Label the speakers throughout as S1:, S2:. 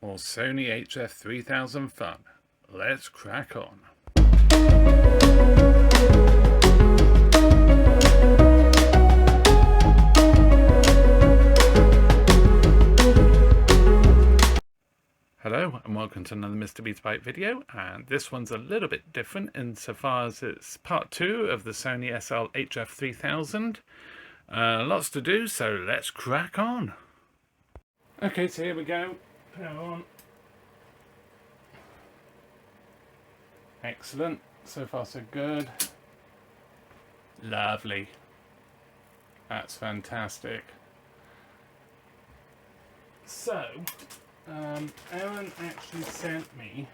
S1: or Sony HF3000 fun. Let's crack on. Hello and welcome to another Mr. Betamax video, and this one's a little bit different insofar as it's part 2 of the Sony SL-HF3000. Lots to do, so let's crack on. Okay, so here we go. Power on. Excellent. So far so good. Lovely. That's fantastic. So, Aaron actually sent me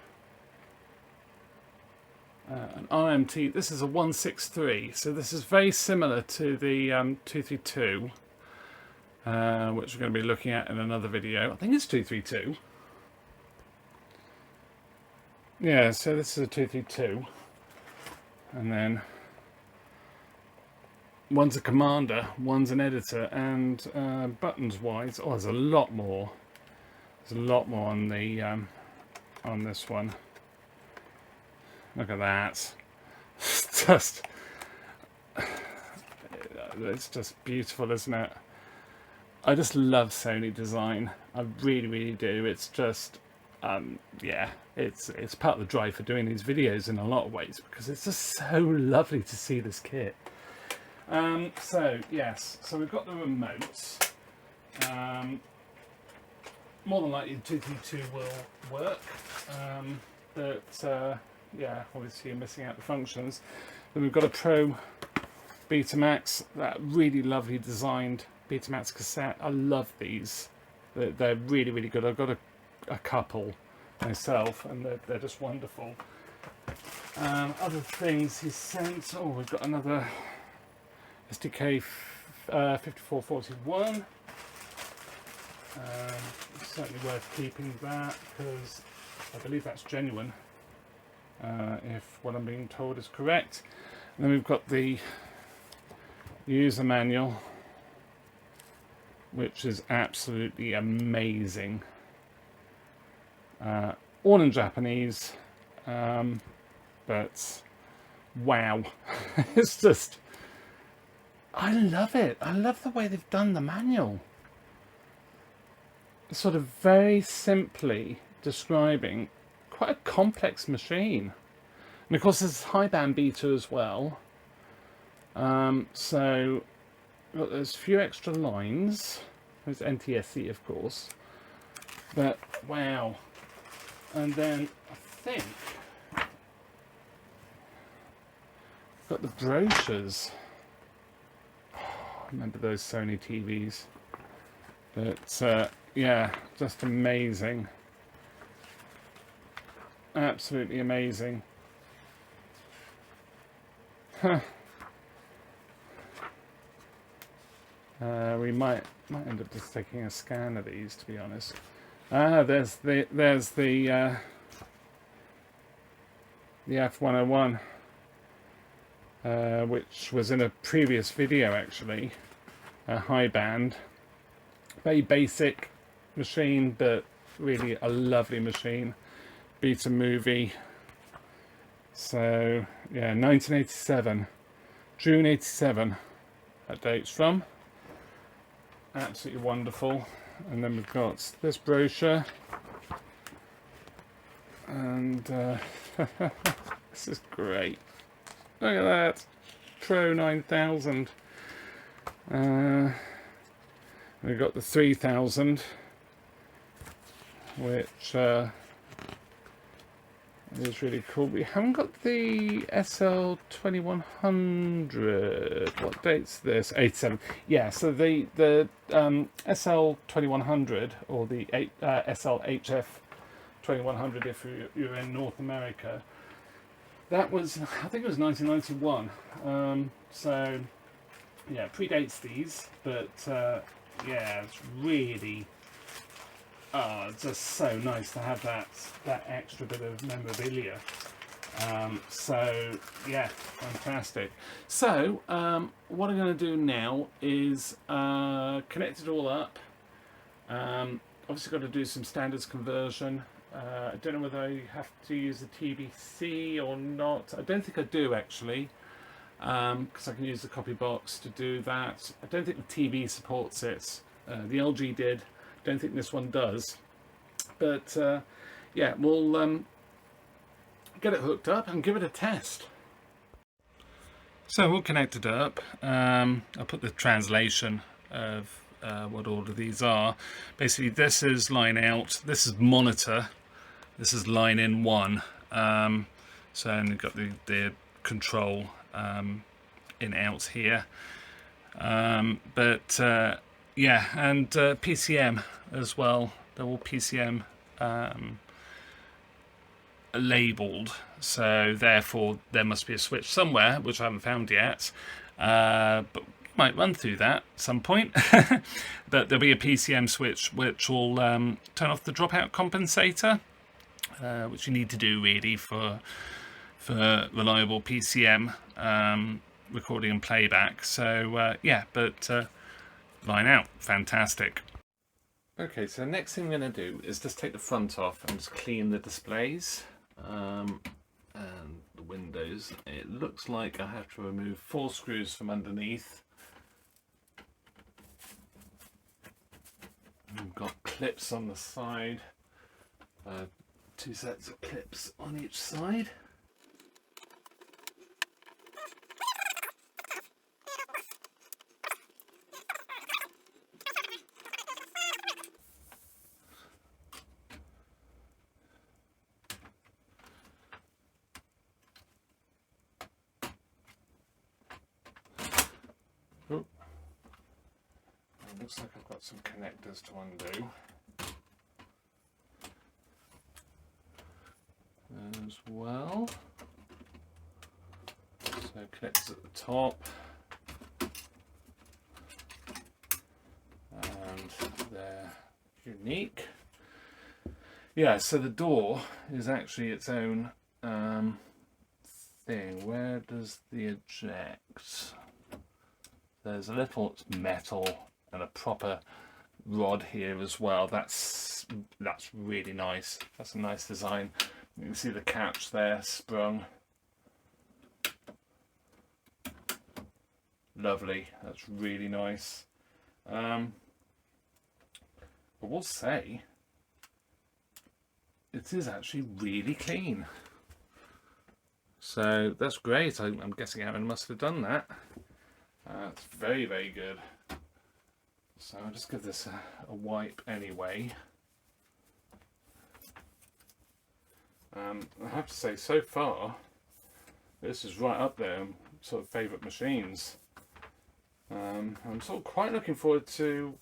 S1: an RMT. This is a 163, so this is very similar to the 232, which we're going to be looking at in another video. I think it's 232. Yeah, so this is a 232, and then one's a commander, one's an editor, and buttons wise, oh, there's a lot more. There's a lot more on the on this one. Look at that. It's just beautiful, isn't it? I just love Sony design. I really, really do. It's just yeah, it's part of the drive for doing these videos in a lot of ways, because it's just so lovely to see this kit. So yes, so we've got the remotes. More than likely the 232 will work, but yeah, obviously you're missing out the functions. Then we've got a Pro Betamax, that really lovely designed Betamax cassette. I love these. They're really, really good. I've got a couple myself, and they're just wonderful. Other things he sent, oh, we've got another SDK 5441. Certainly worth keeping that, because I believe that's genuine, if what I'm being told is correct. And then we've got the user manual, which is absolutely amazing. All in Japanese, but wow. It's just, I love it. I love the way they've done the manual. Sort of very simply describing quite a complex machine. And of course there's high band beta as well. So there's a few extra lines. There's NTSC, of course. But wow. And then I think got the brochures. Oh, I remember those Sony TVs. But yeah, just amazing. Absolutely amazing. Huh. We might end up just taking a scan of these, to be honest. There's the F101, which was in a previous video actually. High band, very basic machine, but really a lovely machine. Beta movie. So yeah, 1987, June 87, that date's from. Absolutely wonderful. And then we've got this brochure, and this is great. Look at that, Pro 9000. We've got the 3000, which is really cool. We haven't got the SL-2100. What date's this? 87. Yeah, so the SL-2100, or the SL-HF3000 if you're in North America, that was, I think it was 1991. So yeah, predates these, but yeah, it's really just so nice to have that extra bit of memorabilia. So yeah, fantastic. So what I'm going to do now is connect it all up, obviously got to do some standards conversion. I don't know whether I have to use the TBC or not. I don't think I do actually, because I can use the copy box to do that. I don't think the TV supports it. The LG did. Don't think this one does. But yeah, we'll get it hooked up and give it a test. So we'll connect it up. I'll put the translation of what all of these are. Basically, this is line out, this is monitor, this is line in 1. So and you've got the control in out here. But yeah, and PCM as well. They're all PCM labelled, so therefore there must be a switch somewhere which I haven't found yet, but might run through that at some point. But there'll be a PCM switch which will turn off the dropout compensator, which you need to do really for reliable PCM recording and playback. So yeah, but line out, fantastic. Okay, so the next thing I'm going to do is just take the front off and just clean the displays and the windows. It looks like I have to remove 4 screws from underneath. We've got clips on the side, 2 sets of clips on each side. Oh. Looks like I've got some connectors to undo as well. So connectors at the top, and they're unique. Yeah, so the door is actually its own thing. Where does the eject? There's a little metal and a proper rod here as well. That's really nice. That's a nice design. You can see the catch there sprung. Lovely. That's really nice. But we'll say it is actually really clean. So that's great. I'm guessing Aaron must have done that. That's very, very good. So I'll just give this a wipe anyway. I have to say, so far, this is right up there, sort of favourite machines. I'm sort of quite looking forward to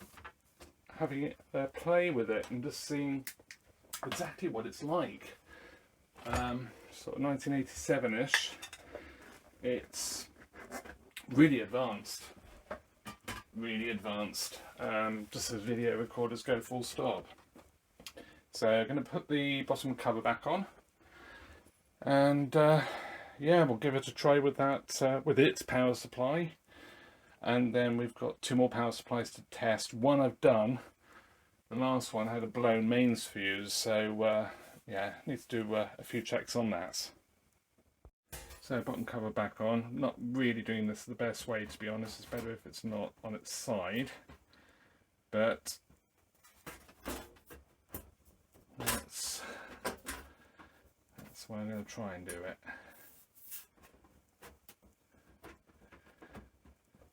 S1: having it play with it and just seeing exactly what it's like. Sort of 1987-ish. It's really advanced. Really advanced, just as video recorders go, full stop. So I'm going to put the bottom cover back on, and yeah, we'll give it a try with that, with its power supply. And then we've got 2 more power supplies to test. One I've done, the last one had a blown mains fuse, so yeah, need to do a few checks on that. So bottom cover back on. Not really doing this the best way, to be honest. It's better if it's not on its side. But that's why I'm going to try and do it.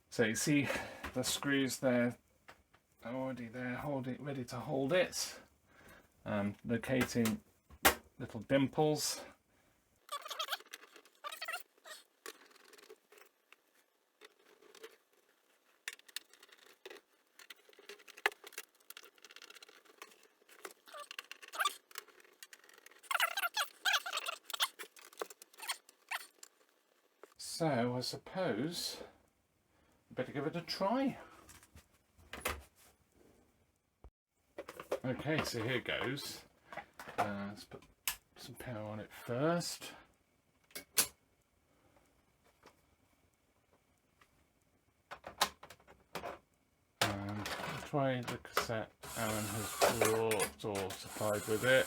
S1: So you see the screws there already there, ready to hold it. Locating little dimples. So I suppose I better give it a try. Okay, so here goes. Let's put some power on it first. And try the cassette Aaron has brought or supplied with it.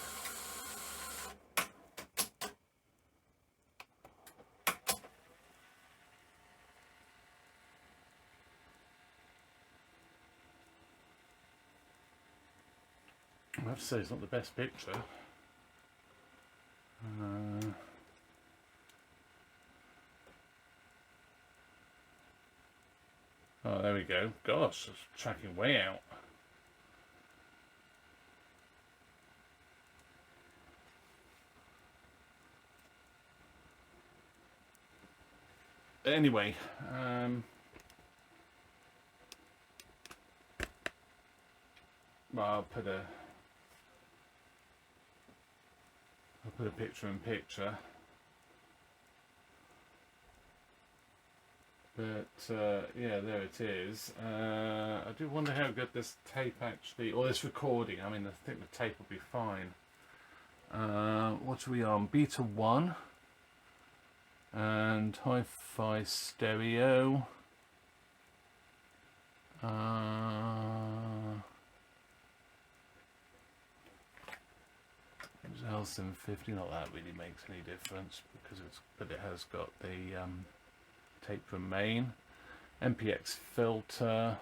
S1: I have to say it's not the best picture. Oh, there we go. Gosh, it's tracking way out. Anyway, well, I'll put a picture in picture. But yeah, there it is. I do wonder how good this tape actually, or this recording. I mean, I think the tape will be fine. What are we on? Beta 1 and hi-fi stereo. SL-50. Not that really makes any difference because but it has got the tape from main. MPX filter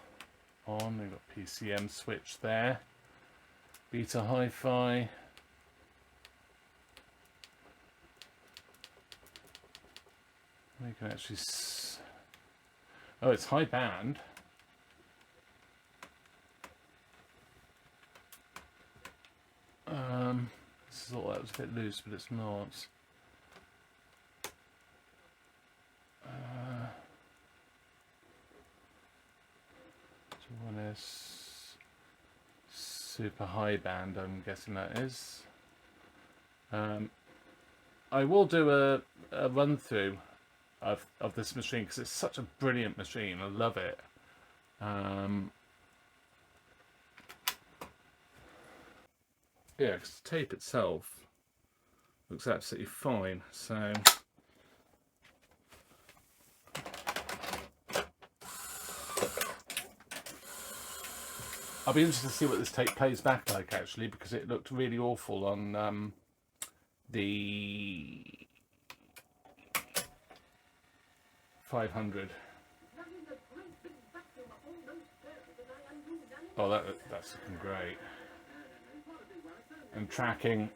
S1: on. We've got PCM switch there. Beta hi-fi. We can actually oh, it's high band. This is all that was a bit loose, but it's not. One is super high band, I'm guessing that is. I will do a run through of this machine because it's such a brilliant machine. I love it. Yeah, because the tape itself looks absolutely fine. So I'll be interested to see what this tape plays back like, actually, because it looked really awful on the 500. Oh, that's looking great. And tracking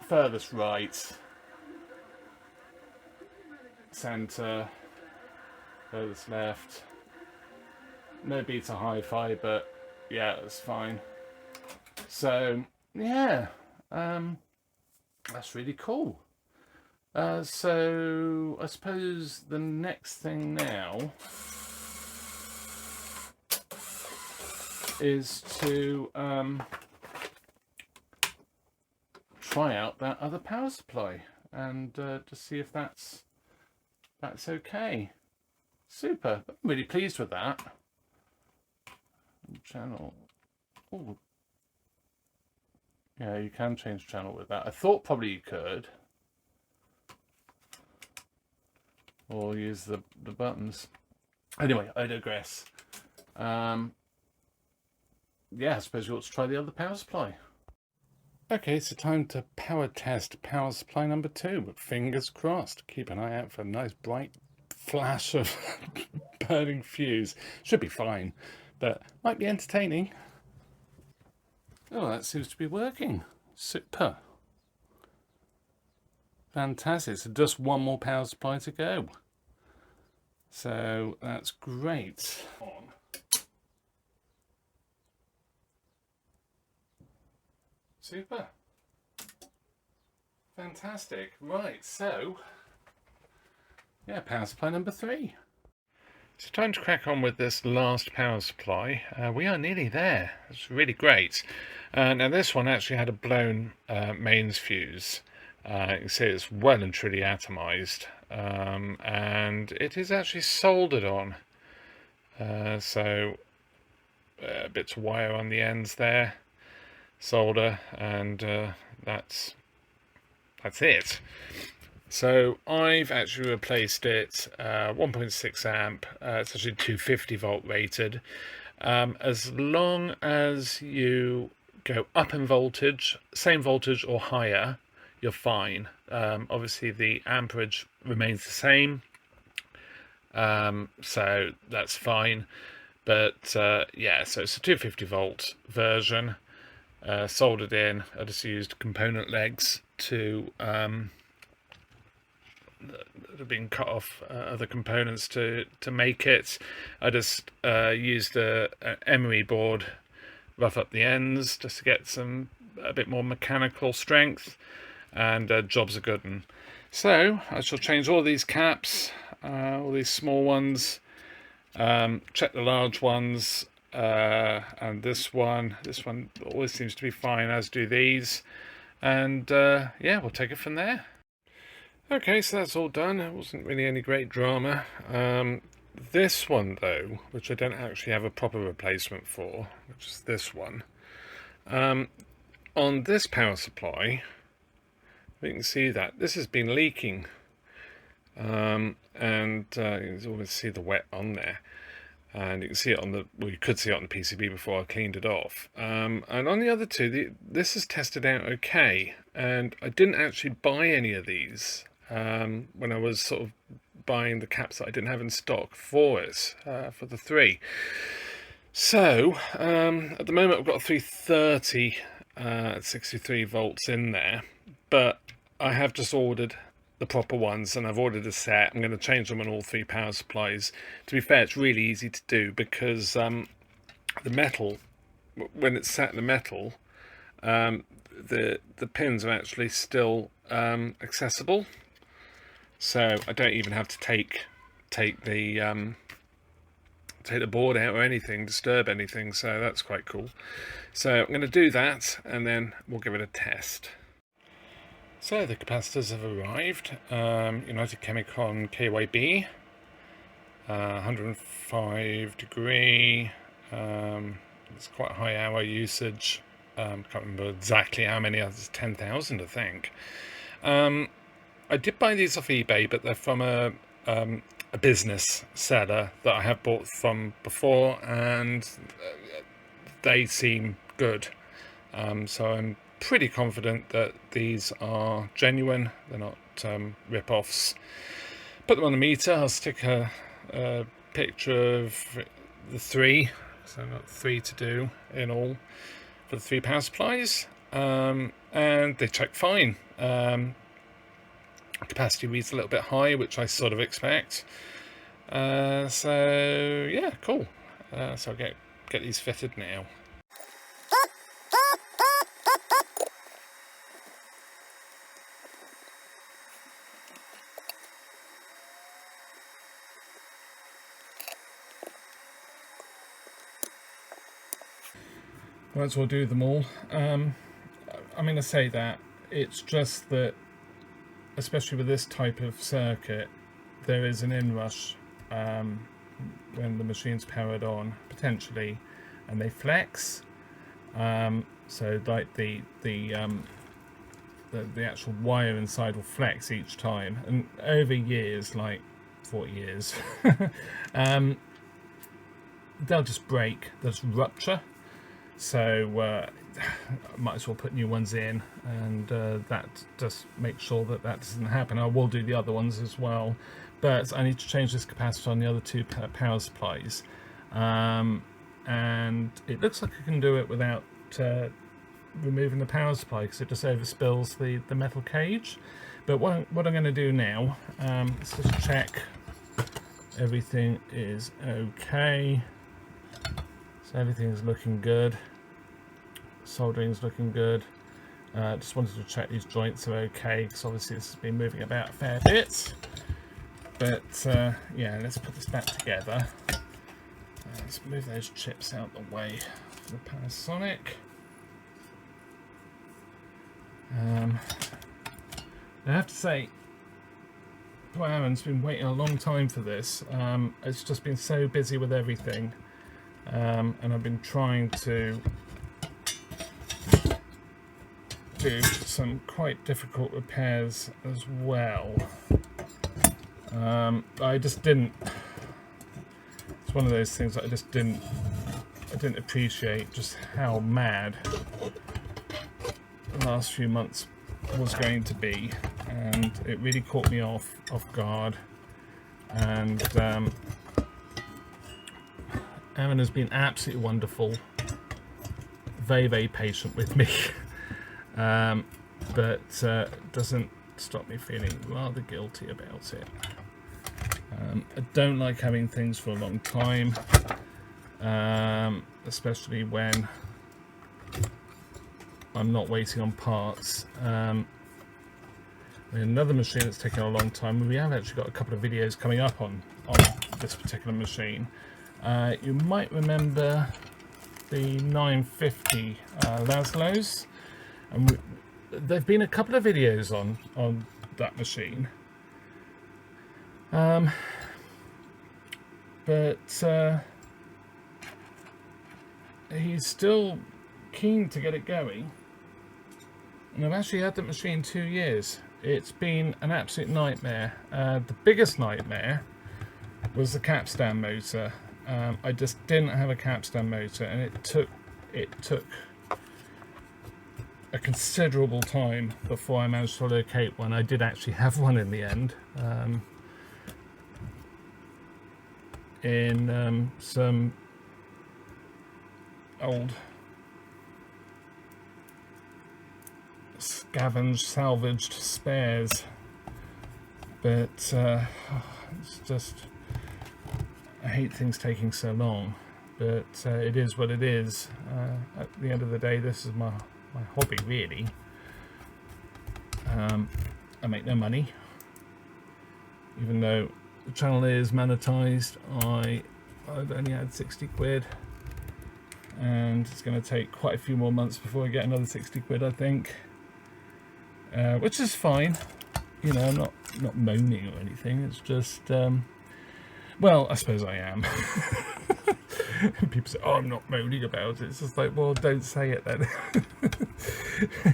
S1: furthest right, centre, furthest left. No beta hi-fi, but yeah, it's fine. So yeah, that's really cool. So I suppose the next thing now is to try out that other power supply and to see if that's okay. Super. I'm really pleased with that. Channel. Ooh. Yeah, you can change channel with that. I thought probably you could, or use the buttons. Anyway, I digress. Yeah, I suppose you ought to try the other power supply. Okay, so time to power test power supply number 2, but fingers crossed. Keep an eye out for a nice bright flash of burning fuse. Should be fine, but might be entertaining. Oh, that seems to be working. Super. Fantastic. So just one more power supply to go. So that's great. Super. Fantastic. Right, so yeah, power supply number 3. So time to crack on with this last power supply. We are nearly there. It's really great. Now this one actually had a blown mains fuse. You can see it's well and truly atomized, and it is actually soldered on. So bits of wire on the ends there, solder, and that's it. So I've actually replaced it, 1.6 amp, it's actually 250 volt rated, As long as you go up in voltage, same voltage or higher, you're fine. Obviously the amperage remains the same, so that's fine. But yeah, so it's a 250 volt version, soldered in. I just used component legs to that have been cut off other components to make it. I just used an emery board, rough up the ends just to get a bit more mechanical strength, and jobs are good. And so I shall change all these caps, all these small ones, check the large ones, and this one always seems to be fine, as do these, and yeah, we'll take it from there. Okay, so that's all done. It wasn't really any great drama. This one though, which I don't actually have a proper replacement for, which is this one, on this power supply, you can see that this has been leaking, and you can always see the wet on there, and you can see it on the, well, you could see it on the PCB before I cleaned it off, and on the other two, this is tested out okay, and I didn't actually buy any of these when I was sort of buying the caps that I didn't have in stock for it, for the three. So at the moment I've got a 330 at 63 volts in there, but I have just ordered the proper ones, and I've ordered a set. I'm going to change them on all three power supplies. To be fair, it's really easy to do because the metal, when it's set in the metal, the pins are actually still accessible, so I don't even have to take the board out or anything, disturb anything, so that's quite cool. So I'm going to do that, and then we'll give it a test. So the capacitors have arrived. United Chemicon KYB, 105 degree. It's quite high hour usage. Can't remember exactly how many others. 10,000, I think. I did buy these off eBay, but they're from a business seller that I have bought from before, and they seem good. So I'm pretty confident that these are genuine. They're not rip-offs. Put them on the meter. I'll stick a picture of the three, so I've got 3 to do in all for the 3 power supplies, and they check fine. Capacity reads a little bit high, which I sort of expect. So yeah, cool. So I'll get these fitted now. Once we'll do them all. I'm going to say that it's just that, especially with this type of circuit, there is an inrush when the machine's powered on, potentially, and they flex. So like the actual wire inside will flex each time, and over years, like 40 years, they'll just break, they'll just rupture. So I might as well put new ones in, and that just make sure that doesn't happen. I will do the other ones as well, but I need to change this capacitor on the other 2 power supplies, and it looks like I can do it without removing the power supply, because it just overspills the metal cage. But what I'm going to do now, let's just check everything is okay. So everything's looking good. Soldering's looking good. Just wanted to check these joints are okay, because obviously this has been moving about a fair bit. But yeah, let's put this back together. Let's move those chips out the way for the Panasonic. I have to say, poor Aaron's been waiting a long time for this. It's just been so busy with everything. And I've been trying to do some quite difficult repairs as well. I just didn't, it's one of those things that I just didn't I didn't appreciate just how mad the last few months was going to be, and it really caught me off guard. And Aaron has been absolutely wonderful, very, very patient with me, but doesn't stop me feeling rather guilty about it. I don't like having things for a long time, especially when I'm not waiting on parts. Another machine that's taken a long time, we have actually got a couple of videos coming up on this particular machine. You might remember the 950 Laszlo's, and there have been a couple of videos on that machine. But he's still keen to get it going, and I've actually had that machine 2 years. It's been an absolute nightmare. The biggest nightmare was the capstan motor. I just didn't have a capstan motor, and it took a considerable time before I managed to locate one. I did actually have one in the end, in some old scavenged, salvaged spares, but it's just, I hate things taking so long, but it is what it is. At the end of the day, this is my hobby, really. I make no money, even though the channel is monetized. I've only had 60 quid, and it's going to take quite a few more months before I get another 60 quid, I think. Which is fine, you know. I'm not moaning or anything. It's just, well, I suppose I am. People say, "Oh, I'm not moaning about it." It's just like, well, don't say it then.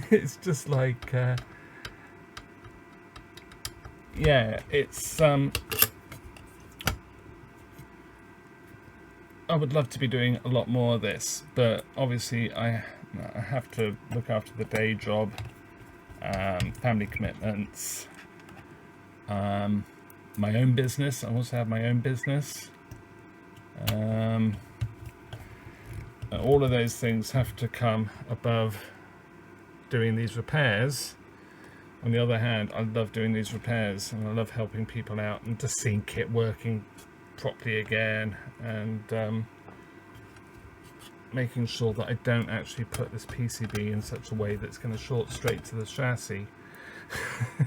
S1: It's just like, yeah, it's. I would love to be doing a lot more of this, but obviously I have to look after the day job. Family commitments, my own business. I also have my own business. All of those things have to come above doing these repairs. On the other hand, I love doing these repairs, and I love helping people out and just seeing kit working properly again, and making sure that I don't actually put this PCB in such a way that's going to short straight to the chassis.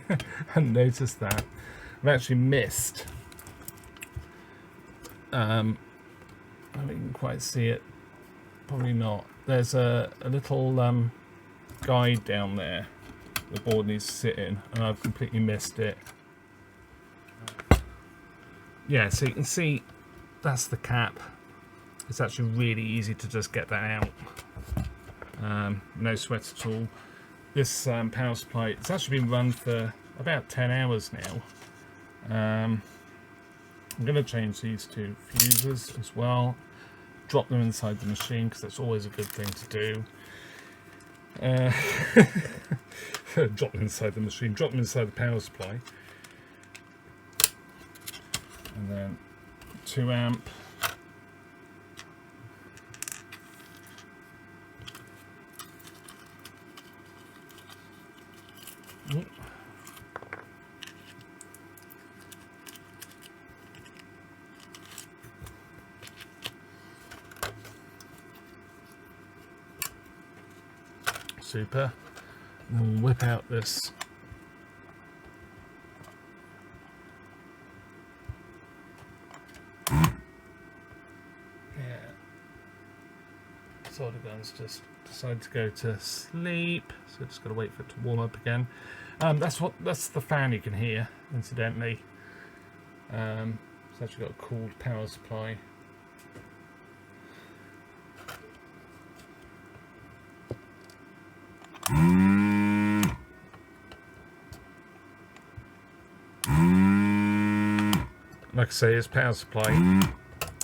S1: I hadn't noticed that. I've actually missed, I don't think you can quite see it, probably not. There's a little guide down there the board needs to sit in, and I've completely missed it. Yeah, so you can see that's the cap. It's actually really easy to just get that out. No sweat at all. This power supply, it's actually been run for about 10 hours now. I'm going to change these two fuses as well. Drop them inside the machine, because that's always a good thing to do. Drop them inside the machine, drop them inside the power supply. And then 2 amp. Super. And we'll whip out this solder gun's just decided to go to sleep, so just got to wait for it to warm up again. That's the fan you can hear, incidentally. It's actually got a cooled power supply. Like I say, his power supply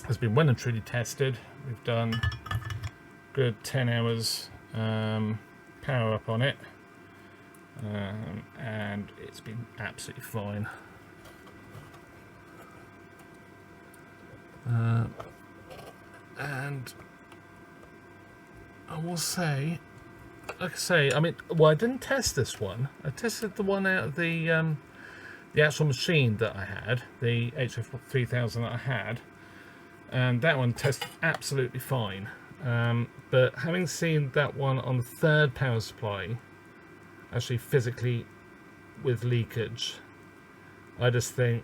S1: has been well and truly tested. We've done good 10 hours power up on it, and it's been absolutely fine. And I will say, like I say, I mean, well, I didn't test this one. I tested the one out of the actual machine that I had, the HF3000 that I had, and that one tested absolutely fine. But having seen that one on the third power supply, actually physically with leakage, I just think,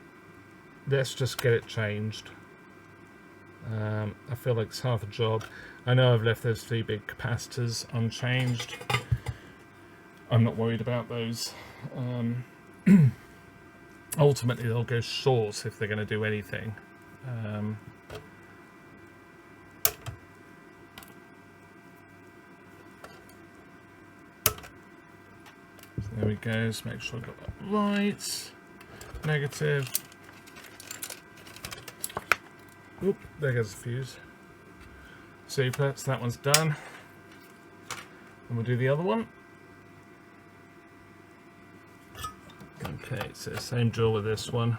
S1: let's just get it changed. I feel like it's half a job. I know I've left those 3 big capacitors unchanged. I'm not worried about those. Ultimately, they'll go short if they're going to do anything. So there we go. Let's make sure I got that right. Negative. Oop, there goes the fuse. Super, so that one's done. And we'll do the other one. Okay, so same drill with this one.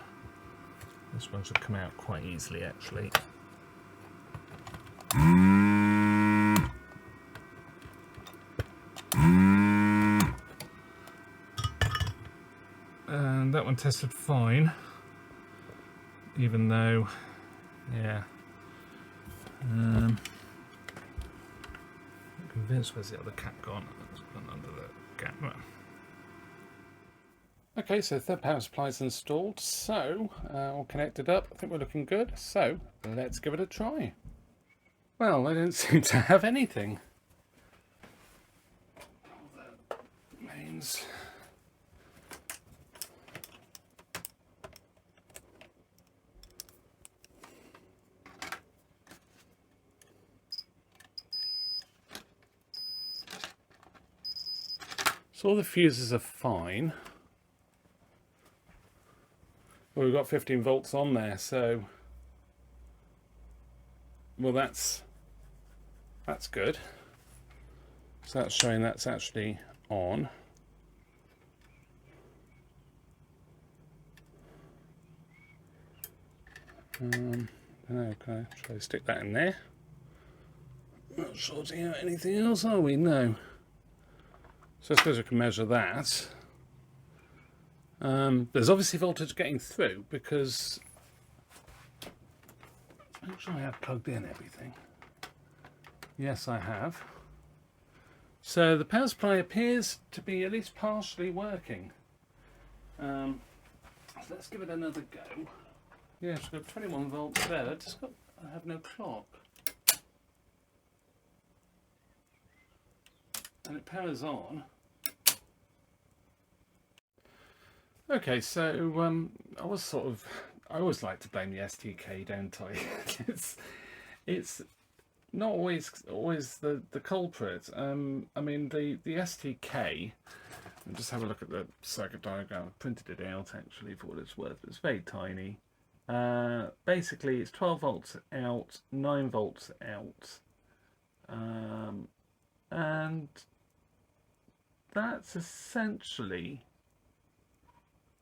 S1: This one should come out quite easily, actually. And that one tested fine, even though, yeah. I'm convinced, where's the other cap gone? It's gone under the gap. Okay, so third power supply is installed, so all connected up. I think we're looking good, so let's give it a try. Well, I don't seem to have anything. All the mains. So all the fuses are fine. Well, we've got 15 volts on there, so well, that's good. So that's showing that's actually on. Okay, try to stick that in there. Not sorting out anything else, are we? No. So I suppose we can measure that. There's obviously voltage getting through because, make sure I have plugged in everything. Yes, I have. So the power supply appears to be at least partially working. So let's give it another go. Yeah, it's got 21 volts there. I have no clock. And it powers on. Okay, so I always like to blame the STK, don't I? it's not always the culprit. I mean the STK. And just have a look at the circuit diagram. I printed it out actually for what it's worth. It's very tiny. Basically, it's 12 volts out, 9 volts out, and that's essentially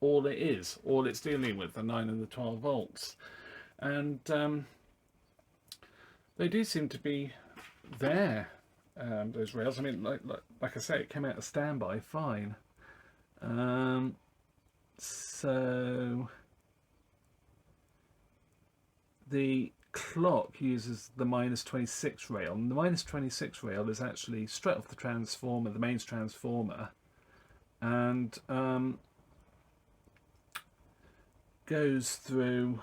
S1: all it is, all it's dealing with, the 9 and the 12 volts. And they do seem to be there, those rails. I mean, like I say, it came out of standby fine. So the clock uses the -26 rail, and the -26 rail is actually straight off the transformer, the mains transformer, and goes through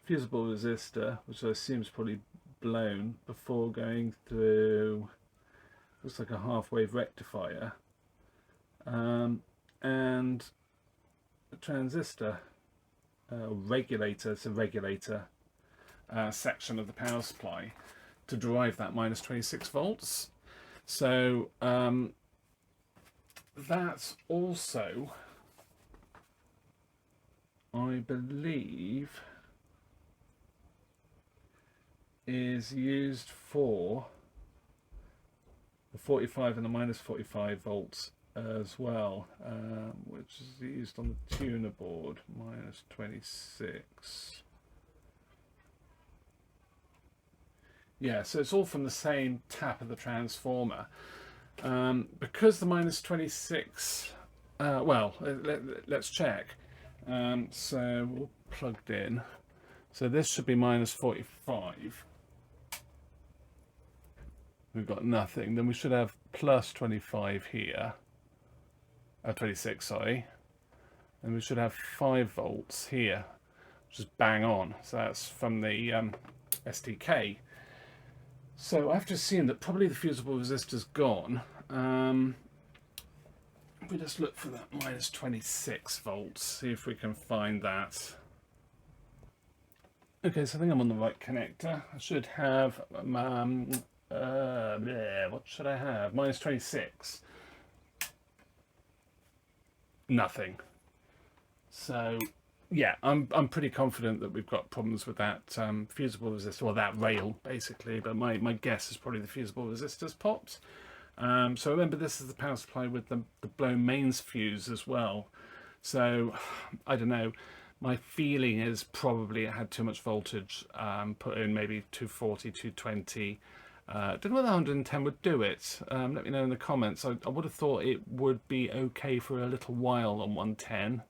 S1: fusible resistor, which I assume is probably blown, before going through, looks like a half-wave rectifier, and a transistor, regulator, it's a regulator section of the power supply to drive that -26 volts. So that's also, I believe, is used for the 45 and the minus 45 volts as well, which is used on the tuner board, minus 26. Yeah, so it's all from the same tap of the transformer. Because the minus 26, well, let's check. So we're plugged in. So this should be minus 45. We've got nothing. Then we should have plus 25 here. 26, sorry. And we should have 5 volts here, which is bang on. So that's from the SDK. So I have to assume that probably the fusible resistor's gone. We just look for that minus 26 volts, see if we can find that. Okay, so I think I'm on the right connector. I should have, what should I have? Minus 26. Nothing. So yeah, I'm pretty confident that we've got problems with that fusible resistor, or that rail basically, but my guess is probably the fusible resistor's popped. So remember, this is the power supply with the blown mains fuse as well. So I don't know, my feeling is probably it had too much voltage put in, maybe 240, 220. Don't know whether 110 would do it. Let me know in the comments. I would have thought it would be okay for a little while on 110.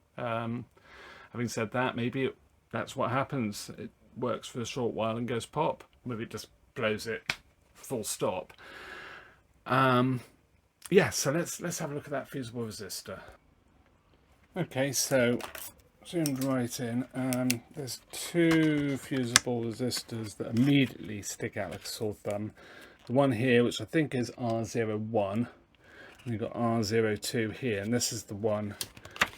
S1: Having said that, maybe that's what happens. It works for a short while and goes pop. Maybe it just blows it full stop. Yeah, so let's have a look at that fusible resistor. Okay, so zoomed right in. There's 2 fusible resistors that immediately stick out like a sore thumb. The one here, which I think is R01, and you've got R02 here, and this is the one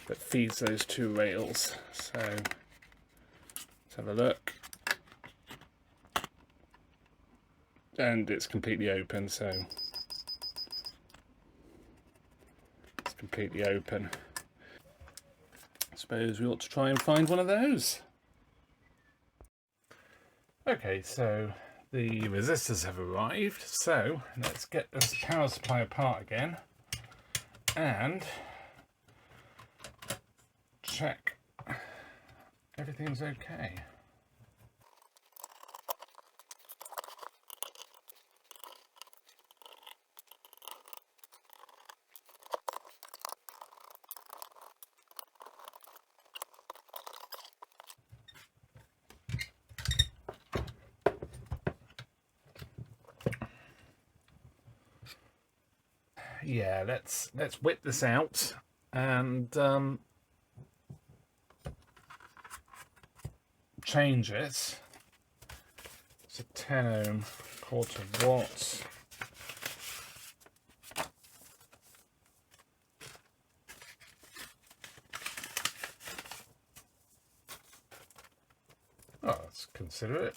S1: that feeds those 2 rails. So let's have a look. And it's completely open, so it's completely open. I suppose we ought to try and find one of those. Okay, so the resistors have arrived, so let's get this power supply apart again and check everything's okay. Yeah, let's whip this out and change it. It's a 10 ohm, quarter watt. Oh, let's consider it.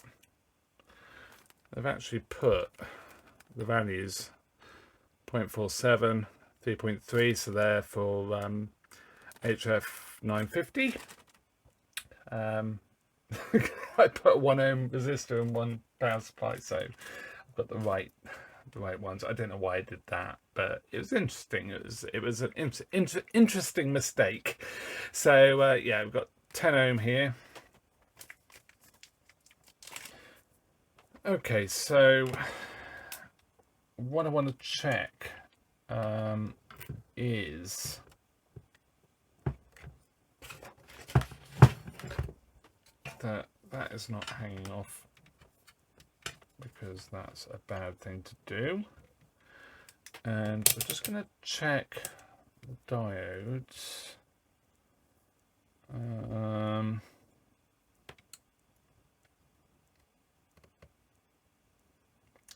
S1: They've actually put the values 0.47, 3.3, so they're for HF950. I put a 1 ohm resistor and 1 power supply, so I've got the right ones. I don't know why I did that, but it was interesting. It was an interesting mistake. So yeah, we've got 10 ohm here. Okay, so what I want to check is that is not hanging off, because that's a bad thing to do. And we're just going to check the diodes.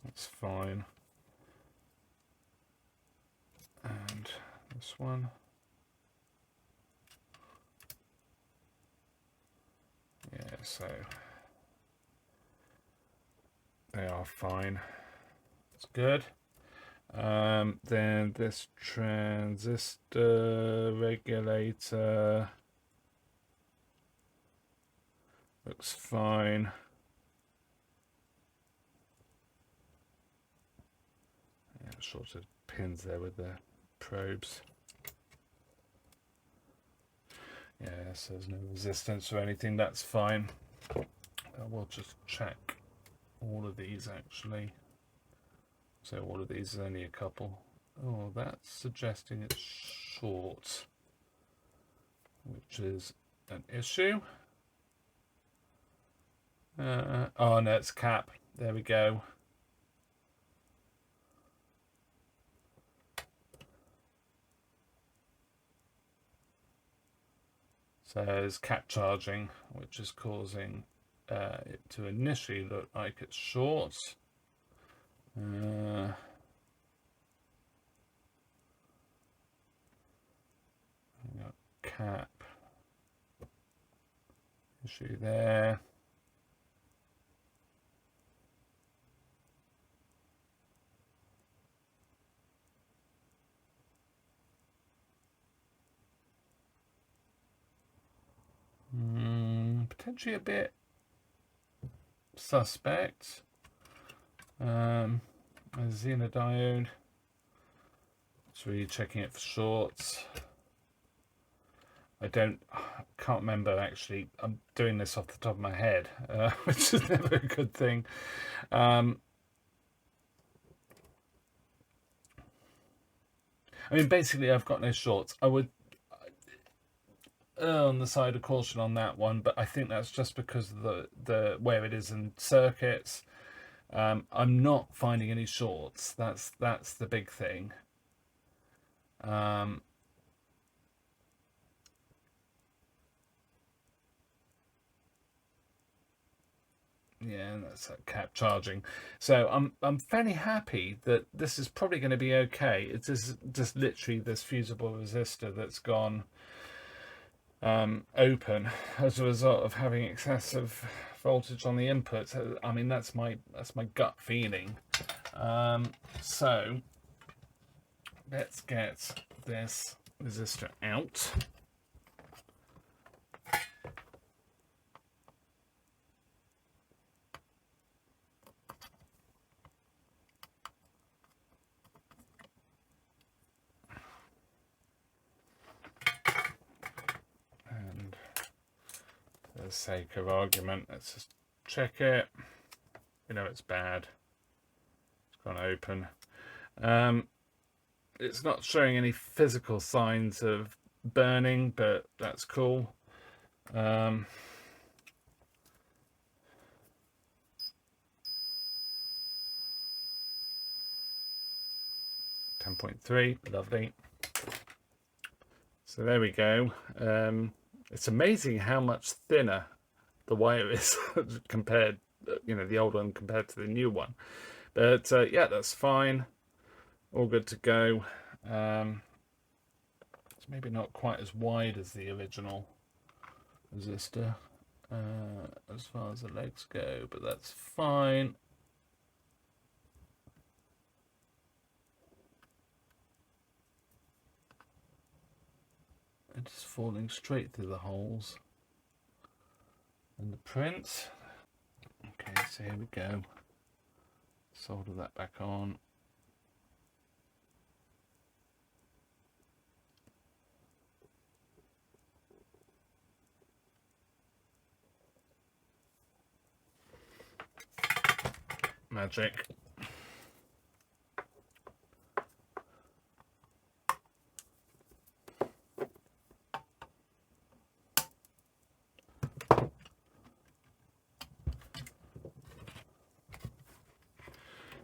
S1: That's fine. And this one. Yeah, so they are fine. It's good. Then this transistor regulator looks fine. shorted pins there with the probes. Yeah, so there's no resistance or anything, that's fine. We'll just check all of these actually. So all of these is only a couple. Oh, that's suggesting it's short, which is an issue. Oh no, it's cap. There we go. So there's cap charging, which is causing it to initially look like it's short. We got cap issue there. Potentially a bit suspect. A xenodiode. It's really checking it for shorts. Can't remember actually. I'm doing this off the top of my head, which is never a good thing. I mean, basically, I've got no shorts. I would err on the side of caution on that one, but I think that's just because of the where it is in circuits. I'm not finding any shorts. That's the big thing. Yeah, that's that cap charging. So I'm fairly happy that this is probably going to be okay. It's just literally this fusible resistor that's gone open as a result of having excessive voltage on the inputs. I mean, that's my gut feeling. So let's get this resistor out. And for the sake of argument, let's just check it. You know, it's bad. It's gone open. It's not showing any physical signs of burning, but that's cool. 10.3, lovely. So there we go. It's amazing how much thinner the wire is compared, the old one compared to the new one. But yeah, that's fine. All good to go. It's maybe not quite as wide as the original resistor as far as the legs go, but that's fine. It's falling straight through the holes in the print. Okay, so here we go. Solder that back on. Magic.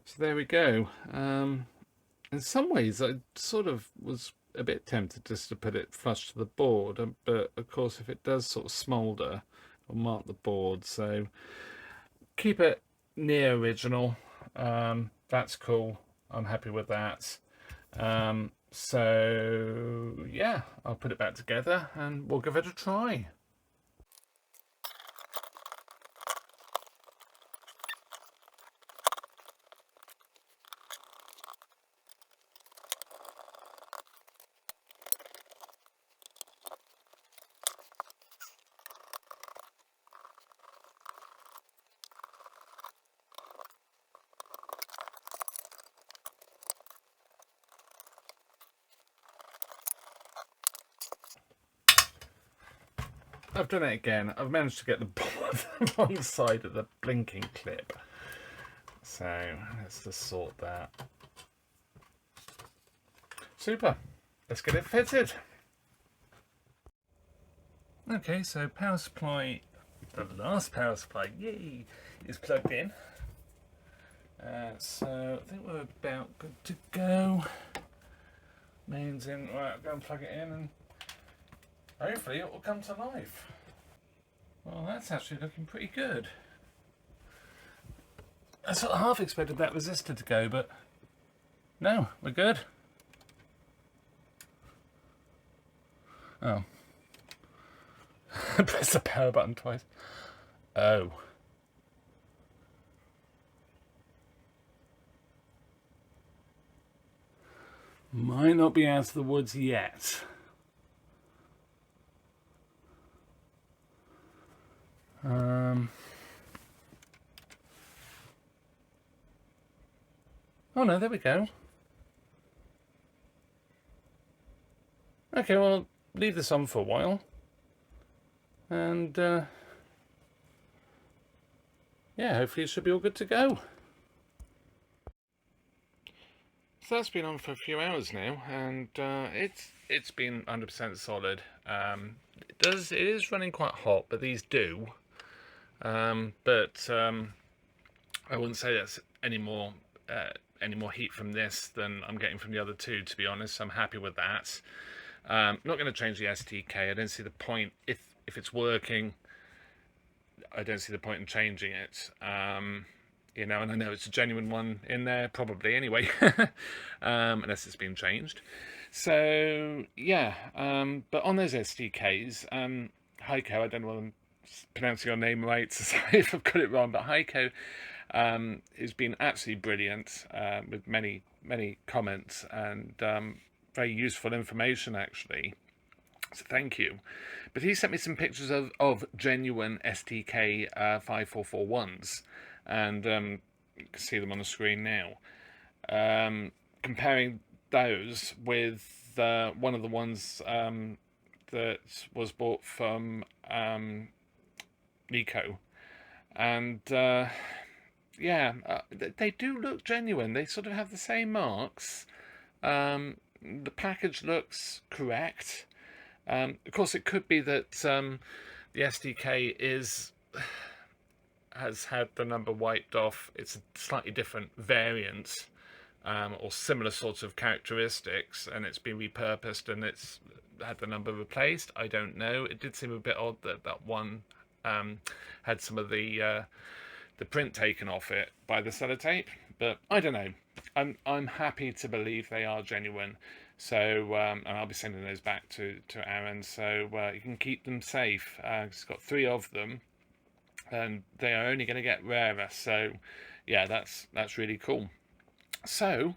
S1: So there we go. In some ways, I sort of was a bit tempted just to put it flush to the board, but of course, if it does sort of smoulder, it'll mark the board. So keep it near original. That's cool. I'm happy with that. So yeah, I'll put it back together and we'll give it a try. I've done it again. I've managed to get the wrong side of the blinking clip. So let's just sort that. Super. Let's get it fitted. Okay, so power supply, the last power supply, yay, is plugged in. So I think we're about good to go. Mains in. Right, I'll go and plug it in and hopefully it will come to life. Well, that's actually looking pretty good. I sort of half expected that resistor to go, but no, we're good. Oh. Press the power button twice. Oh. Might not be out of the woods yet. Oh no, there we go. Okay, well, leave this on for a while. And yeah, hopefully it should be all good to go. So that's been on for a few hours now, and it's been 100% solid. It is running quite hot, but these do. But I wouldn't say that's any more heat from this than I'm getting from the other two, to be honest. I'm happy with that. Not going to change the STK. I don't see the point. If it's working, I don't see the point in changing it. You know, and I know it's a genuine one in there, probably anyway, unless it's been changed. So yeah, but on those SDKs, Heiko, I don't know whether I'm pronouncing your name right, so sorry if I've got it wrong, but Heiko has been absolutely brilliant with many comments and very useful information actually. So thank you. But he sent me some pictures of genuine STK 5441s, and you can see them on the screen now. Comparing those with one of the ones that was bought from Nico, and yeah, they do look genuine. They sort of have the same marks. The package looks correct. Of course, it could be that the SDK has had the number wiped off. It's a slightly different variant or similar sorts of characteristics, and it's been repurposed and it's had the number replaced. I don't know. It did seem a bit odd that that one had some of the print taken off it by the sellotape, but I don't know. I'm happy to believe they are genuine. So, and I'll be sending those back to Aaron, so you can keep them safe. It's got 3 of them, and they are only going to get rarer. So, yeah, that's really cool. So,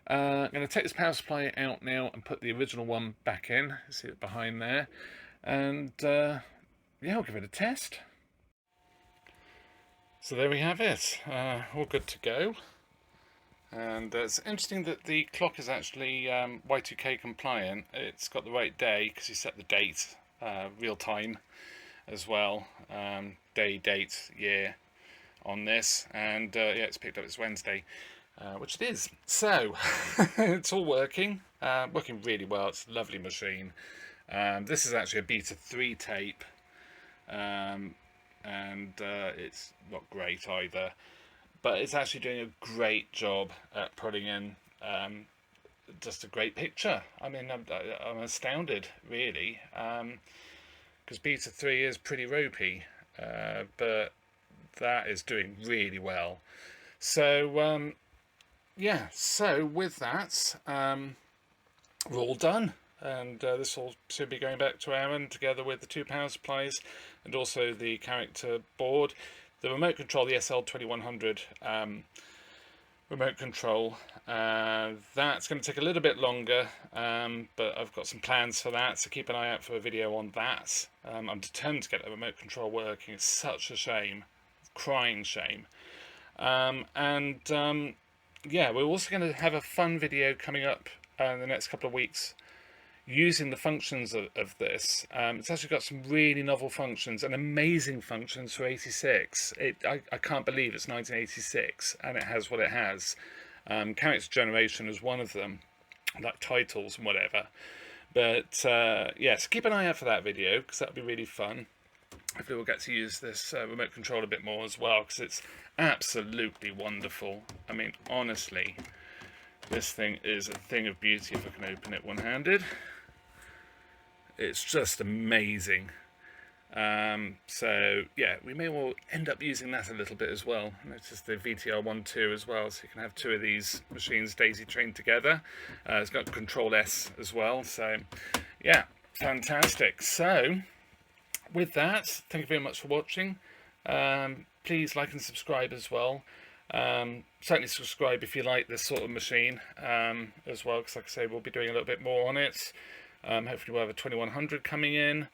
S1: I'm going to take this power supply out now and put the original one back in. See it behind there, and yeah, I'll give it a test. So there we have it, all good to go. And it's interesting that the clock is actually Y2K compliant. It's got the right day because you set the date real time as well, day, date, year on this, and yeah, it's picked up, it's Wednesday, which it is. So it's all working really well. It's a lovely machine. This is actually a beta 3 tape, and it's not great either. But it's actually doing a great job at putting in just a great picture. I mean, I'm astounded, really, because Beta 3 is pretty ropey, but that is doing really well. So, yeah, so with that, we're all done. And this will soon be going back to Aaron, together with the 2 power supplies and also the character board. The remote control, the SL-2100 remote control, that's going to take a little bit longer, but I've got some plans for that, so keep an eye out for a video on that. I'm determined to get the remote control working. It's such a shame, crying shame. And yeah, we're also going to have a fun video coming up in the next couple of weeks using the functions of this. It's actually got some really novel functions and amazing functions for 86. I can't believe it's 1986 and it has what it has. Character generation is one of them, like titles and whatever. But yes, keep an eye out for that video because that'll be really fun. Hopefully we'll get to use this remote control a bit more as well, because it's absolutely wonderful. I mean, honestly, this thing is a thing of beauty if I can open it one-handed. It's just amazing. So yeah, we may well end up using that a little bit as well. Notice the VTR12 as well, so you can have two of these machines daisy trained together. It's got Control S as well, so yeah, fantastic. So with that, thank you very much for watching. Please like and subscribe as well. Certainly subscribe if you like this sort of machine as well, because like I say, we'll be doing a little bit more on it. Hopefully we'll have a 2100 coming in.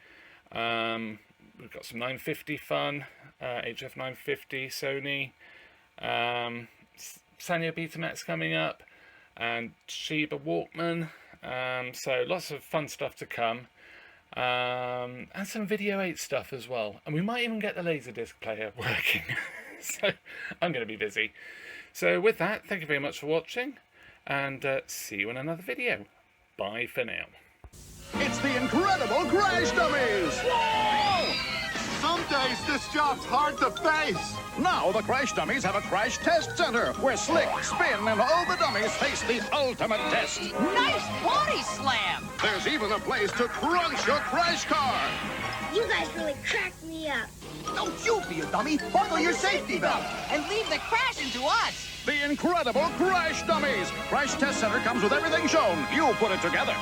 S1: We've got some 950 fun, HF950 Sony, Sanyo Betamax coming up, and Shiba Walkman. So lots of fun stuff to come. And some Video 8 stuff as well. And we might even get the Laserdisc player working. So I'm going to be busy. So with that, thank you very much for watching, and see you in another video. Bye for now.
S2: It's the incredible Crash Dummies! Whoa!
S3: Some days this job's hard to face.
S2: Now the Crash Dummies have a crash test center where Slick, Spin, and all the dummies face the ultimate test.
S4: Nice body slam!
S3: There's even a place to crunch your crash car.
S5: You guys really cracked me up.
S4: Don't you be a dummy. Buckle your safety belt and leave the crashing to us.
S2: The incredible Crash Dummies! Crash Test Center comes with everything shown. You put it together.